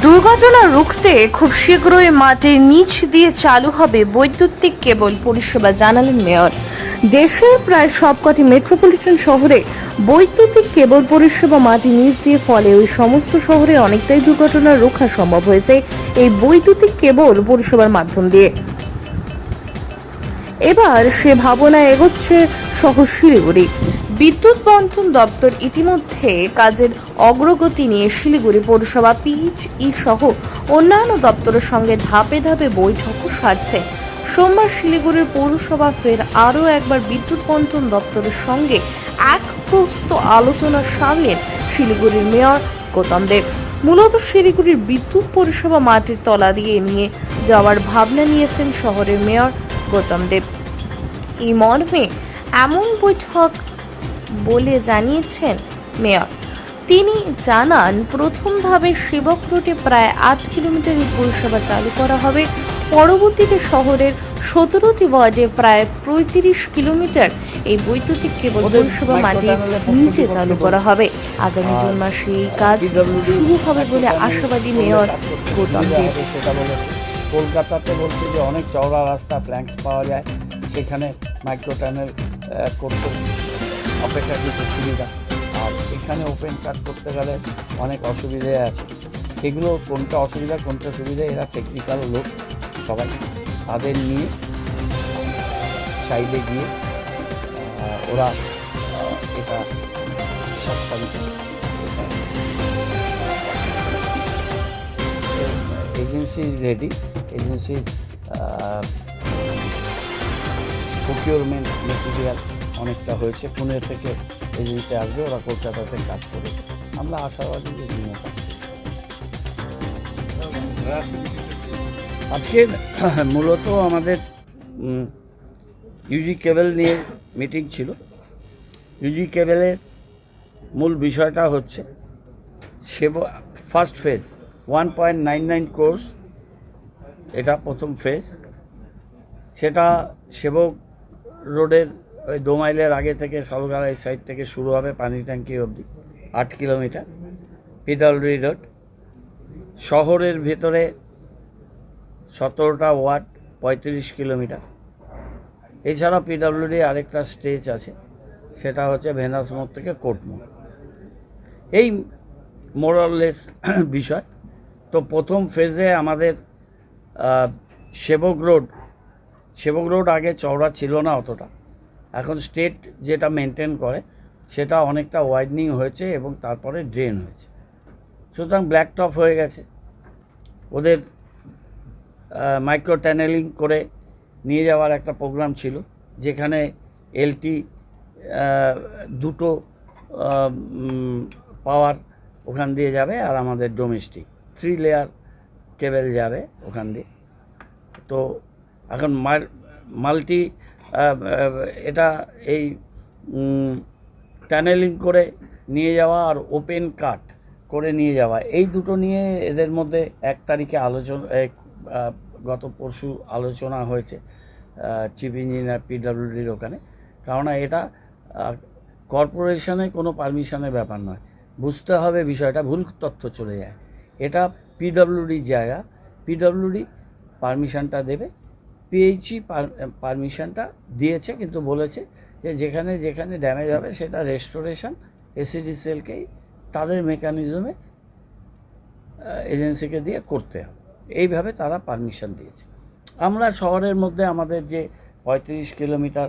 দুর্ঘটনা রুখতে খুব শীঘ্রই মাটির নিচ দিয়ে চালু হবে বৈদ্যুতিক কেবল পরিষেবা, জানালেন মেয়র। দেশের প্রায় সবকটি মেট্রোপলিটন শহরে বৈদ্যুতিক কেবল পরিষেবা মাটির নিচ দিয়ে, ফলে ওই সমস্ত শহরে অনেকটাই দুর্ঘটনা রোখা সম্ভব হয়েছে এই বৈদ্যুতিক কেবল পরিষেবার মাধ্যম দিয়ে। এবার সে ভাবনা এগোচ্ছে শহর শিলিগুড়ি। বিদ্যুৎ বন্টন দপ্তর ইতিমধ্যে কাজের অগ্রগতি নিয়ে শিলিগুড়ি পৌরসভা, পিএইচই সহ অন্যান্য দপ্তরের সঙ্গে ধাপে ধাপে বৈঠকও সারছে। সোমবার শিলিগুড়ির পৌরসভা ফের আরও একবার বিদ্যুৎ বন্টন দপ্তরের সঙ্গে এক প্রস্ত আলোচনা সারলেন শিলিগুড়ির মেয়র গৌতম দেব। মূলত শিলিগুড়ির বিদ্যুৎ পরিষেবা মাটির তলা দিয়ে নিয়ে যাওয়ার ভাবনা নিয়েছেন শহরের মেয়র গৌতম দেব। এই মর্মে এমন বৈঠক বলে জানিয়েছেন মেয়র। তিনি জানান, প্রথম ধাপে সেবক রোডে প্রায় 8 কিলোমিটার এই পরিষেবা চালু করা হবে। পরবর্তীতে শহরের 17টি ওয়ার্ডে প্রায় 35 কিলোমিটার এই বৈদ্যুতিক কেবল পরিষেবা মাটির নিচে চালু করা হবে। আগামী জুন মাসে এই কাজ শুরু হবে বলে আশাবাদী মেয়র গৌতম দেব। কলকাতাতে বলছে যে অনেক চওড়া রাস্তা, ফ্ল্যাঙ্কস পাওয়া যায়, সেখানে মাইক্রো টানেল করতে অপেক্ষাকৃত সুবিধা। আর এখানে ওপেন কাট করতে গেলে অনেক অসুবিধে আছে। সেগুলো কোনটা অসুবিধা কোনটা সুবিধা, এরা টেকনিক্যাল লোক সবাই, তাদের নিয়ে সাইডে গিয়ে ওরা এটা 7 তারিখ এজেন্সি রেডি, এজেন্সির প্রকিউরমেন্ট মেটেরিয়াল অনেকটা হয়েছে। পুনে থেকে এজেন্সি আসবে, ওরা কলকাতাতে কাজ করবে। আমরা আশাবাদী যে দিনে কাজ করব। আজকে মূলত আমাদের ইউজি কেবল নিয়ে মিটিং ছিল। ইউজি কেবলের মূল বিষয়টা হচ্ছে ফার্স্ট ফেজ 1.99 কোর্স, এটা প্রথম ফেজ। সেটা সেবক রোডের ওই 2 মাইলের আগে থেকে সালুগাড়া এই সাইড থেকে শুরু হবে পানি ট্যাঙ্কি অবধি 8 কিলোমিটার পিডব্লিউডি রোড। শহরের ভেতরে 17টা ওয়ার্ড 35 কিলোমিটার। এছাড়া পিডব্লিউডি আরেকটা স্টেজ আছে, সেটা হচ্ছে ভেনাস মোড় থেকে কোর্ট মোড়। এই মোরাললেস বিষয়। তো প্রথম ফেজে আমাদের সেবক রোড আগে চওড়া ছিল না অতটা, এখন স্টেট যেটা মেনটেন করে সেটা অনেকটা ওয়াইডনিং হয়েছে এবং তারপরে ড্রেন হয়েছে, সুতরাং ব্ল্যাক টপ হয়ে গেছে। ওদের মাইক্রো ট্যানেলিং করে নিয়ে যাওয়ার একটা প্রোগ্রাম ছিল, যেখানে এলটি দুটো পাওয়ার ওখান দিয়ে যাবে, আর আমাদের ডোমেস্টিক 3 লেয়ার কেবল যাবে ওখান দিয়ে। তো এখন মাল্টি এটা এই টানেলিং করে নিয়ে যাওয়া আর ওপেন কাট করে নিয়ে যাওয়া, এই দুটো নিয়ে এদের মধ্যে 1 তারিখে গত পরশু আলোচনা হয়েছে চিফ ইঞ্জিনিয়ার পিডব্লিউডির ওখানে। কারণ এটা কর্পোরেশনে কোনো পারমিশনের ব্যাপার নয়, বুঝতে হবে বিষয়টা, ভুল তথ্য চলে যায়। এটা পিডব্লিউডির জায়গা, পিডব্লিউডি পারমিশনটা দেবে। পিএইচই পারমিশনটা দিয়েছে, কিন্তু বলেছে যে যেখানে যেখানে ড্যামেজ হবে সেটা রেস্টোরেশন এসিডিসিএলকেই তাদের মেকানিজমে এজেন্সিকে দিয়ে করতে হবে, এইভাবে তারা পারমিশন দিয়েছে। আমরা শহরের মধ্যে আমাদের যে 35 কিলোমিটার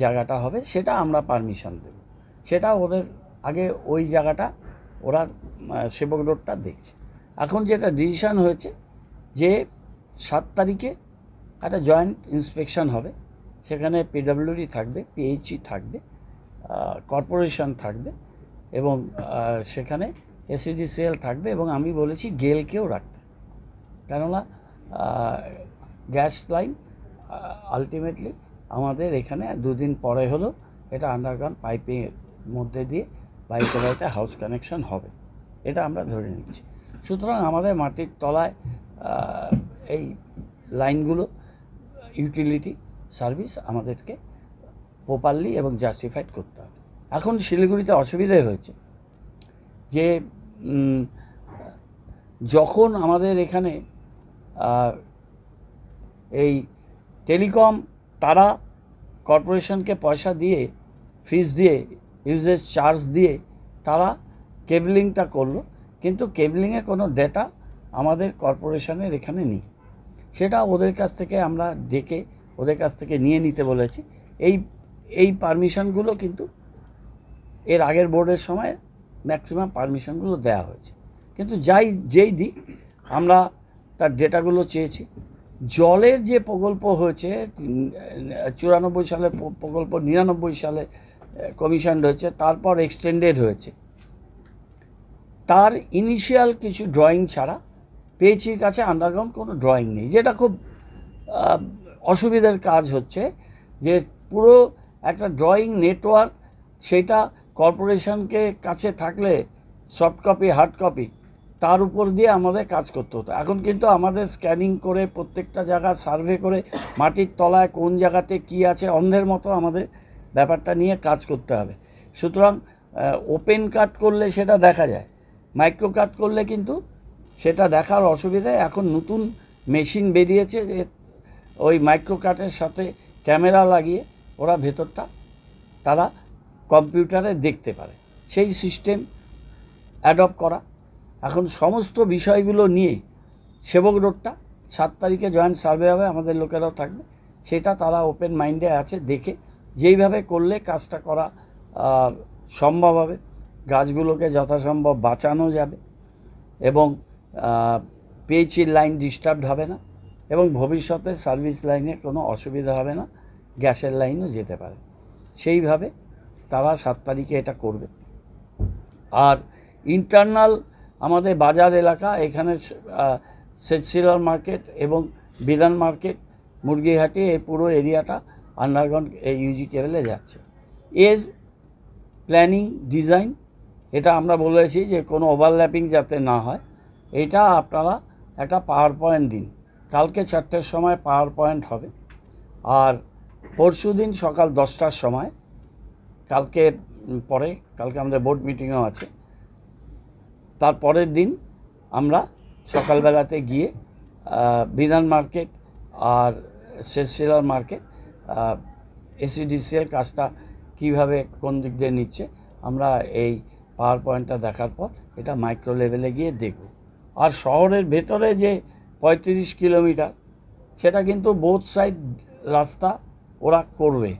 জায়গাটা হবে সেটা আমরা পারমিশন দেব, সেটা ওদের আগে ওই জায়গাটা ওরা সেবক রোডটা দেখছে। এখন যেটা ডিসিশন হয়েছে যে 7 তারিখে একটা জয়েন্ট ইন্সপেকশন হবে, সেখানে পিডব্লিউডি থাকবে, পিএইচই থাকবে, কর্পোরেশন থাকবে এবং সেখানে এসিডিসিএল থাকবে, এবং আমি বলেছি গেলকেও রাখতে, কেননা গ্যাস লাইন আলটিমেটলি আমাদের এখানে 2 দিন পরে হলো এটা আন্ডারগ্রাউন্ড পাইপের মধ্যে দিয়ে বাড়িতে বাড়িতে হাউস কানেকশন হবে, এটা আমরা ধরে নিচ্ছি। সুতরাং আমাদের মাটির তলায় এই লাইনগুলো ইউটিলিটি সার্ভিস আমাদেরকে প্রপারলি এবং জাস্টিফাইড করতে হবে। এখন শিলিগুড়িতে অসুবিধে হয়েছে যে যখন আমাদের এখানে এই টেলিকম তারা কর্পোরেশনকে পয়সা দিয়ে ফিস দিয়ে ইউজেজ চার্জ দিয়ে তারা কেবলিংটা করলো, কিন্তু কেবলিংয়ে কোনো ডেটা আমাদের কর্পোরেশনের এখানে নেই। সেটা ওদের কাছ থেকে আমরা ডেকে ওদের কাছ থেকে নিয়ে নিতে বলেছি। এই পারমিশনগুলো কিন্তু এর আগের বোর্ডের সময় ম্যাক্সিমাম পারমিশনগুলো দেওয়া হয়েছে, কিন্তু যেই দিক আমরা তার ডেটাগুলো চেয়েছি। জলের যে প্রকল্প হয়েছে 94 সালে প্রকল্প, 99 সালে কমিশন হয়েছে, তারপর এক্সটেন্ডেড হয়েছে। তার ইনিশিয়াল কিছু ড্রয়িং ছাড়া পিএইচির কাছে আন্ডারগ্রাউন্ড কোনো ড্রয়িং নেই, যেটা খুব অসুবিধার কাজ হচ্ছে যে পুরো একটা ড্রয়িং নেটওয়ার্ক সেটা কর্পোরেশনকে কাছে থাকলে সফট কপি হার্ড কপি তার উপর দিয়ে আমাদের কাজ করতে হতো। এখন কিন্তু আমাদের স্ক্যানিং করে প্রত্যেকটা জায়গা সার্ভে করে মাটির তলায় কোন জায়গাতে কি আছে অন্ধের মতো আমাদের ব্যাপারটা নিয়ে কাজ করতে হবে। সুতরাং ওপেন কাট করলে সেটা দেখা যায়, মাইক্রো কাট করলে কিন্তু সেটা দেখার অসুবিধায় এখন নতুন মেশিন বেরিয়েছে যে ওই মাইক্রো কাটের সাথে ক্যামেরা লাগিয়ে ওরা ভেতরটা তারা কম্পিউটারে দেখতে পারে, সেই সিস্টেম অ্যাডপ্ট করা। এখন সমস্ত বিষয়গুলো নিয়ে সেবক রোডটা 7 তারিখে জয়েন্ট সার্ভে হবে, আমাদের লোকেরাও থাকবে, সেটা তারা ওপেন মাইন্ডে আছে, দেখে যেইভাবে করলে কাজটা করা সম্ভব হবে, গাছগুলোকে যথাসম্ভব বাঁচানো যাবে এবং পিএইচির লাইন ডিস্টার্বড হবে না এবং ভবিষ্যতে সার্ভিস লাইনে কোনো অসুবিধা হবে না, গ্যাসের লাইনও যেতে পারে। সেইভাবে তারা 7 তারিখে এটা করবে। আর ইন্টারনাল আমাদের বাজার এলাকা, এখানে সেটশিলার মার্কেট এবং বিধান মার্কেট, মুরগিহাটি, এই পুরো এরিয়াটা আন্ডারগ্রাউন্ড ইউজি কেবলে যাচ্ছে। এর প্ল্যানিং ডিজাইন এটা আমরা বলেছি যে কোনো ওভারল্যাপিং যাতে না হয়, এটা আপনারা একটা পাওয়ার পয়েন্ট দিন। কালকে 4টের সময় পাওয়ার পয়েন্ট হবে, আর পরশু দিন সকাল 10টার সময়, কালকে আমাদের বোর্ড মিটিংও আছে, তার পরের দিন আমরা সকালবেলাতে গিয়ে বিধান মার্কেট আর সেটশিলার মার্কেট এসিডিসিএল কাজটা কীভাবে কোন দিক দিয়ে নিচ্ছে আমরা এই পাওয়ার পয়েন্টটা দেখার পর এটা মাইক্রো লেভেলে গিয়ে দেখব। আর শহরের ভেতরে যে 35 কিলোমিটার সেটা কিন্তু বোথ সাইড রাস্তা ওরা করবে,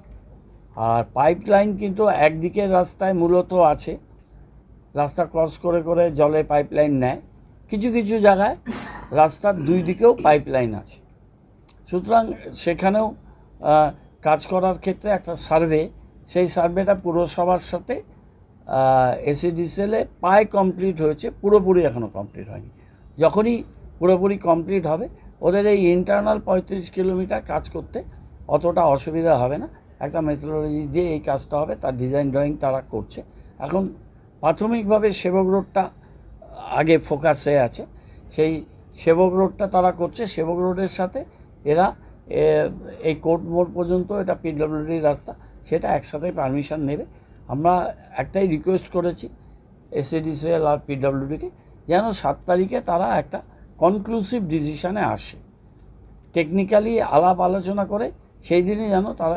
আর পাইপলাইন কিন্তু একদিকের রাস্তায় মূলত আছে, রাস্তা ক্রস করে করে জলে পাইপলাইন নেয়, কিছু কিছু জায়গায় রাস্তার দুই দিকেও পাইপলাইন আছে। সুতরাং সেখানেও কাজ করার ক্ষেত্রে একটা সার্ভে, সেই সার্ভেটা পুরসভার সাথে এসিডিসিএলে প্রায় কমপ্লিট হয়েছে, পুরোপুরি এখনও কমপ্লিট হয়নি। যখনই পুরোপুরি কমপ্লিট হবে ওদের এই ইন্টারনাল 35 কিলোমিটার কাজ করতে অতটা অসুবিধা হবে না। একটা মেথোডোলজি দিয়ে এই কাজটা হবে, তার ডিজাইন ড্রয়িং তারা করছে। এখন প্রাথমিকভাবে সেবক রোডটা আগে ফোকাসে আছে, সেই সেবক রোডটা তারা করছে। সেবক রোডের সাথে এরা এই কোর্ট মোড় পর্যন্ত এটা পিডব্লিউডি রাস্তা, সেটা একসাথে পারমিশন নেবে। আমরা একটাই রিকোয়েস্ট করেছি এসএডিসিএল আর পিডব্লিউডিকে, যেন 7 তারিখে তারা একটা কনক্লুসিভ ডিসিশনে আসে, টেকনিক্যালি আলাপ আলোচনা করে সেই দিনই যেন তারা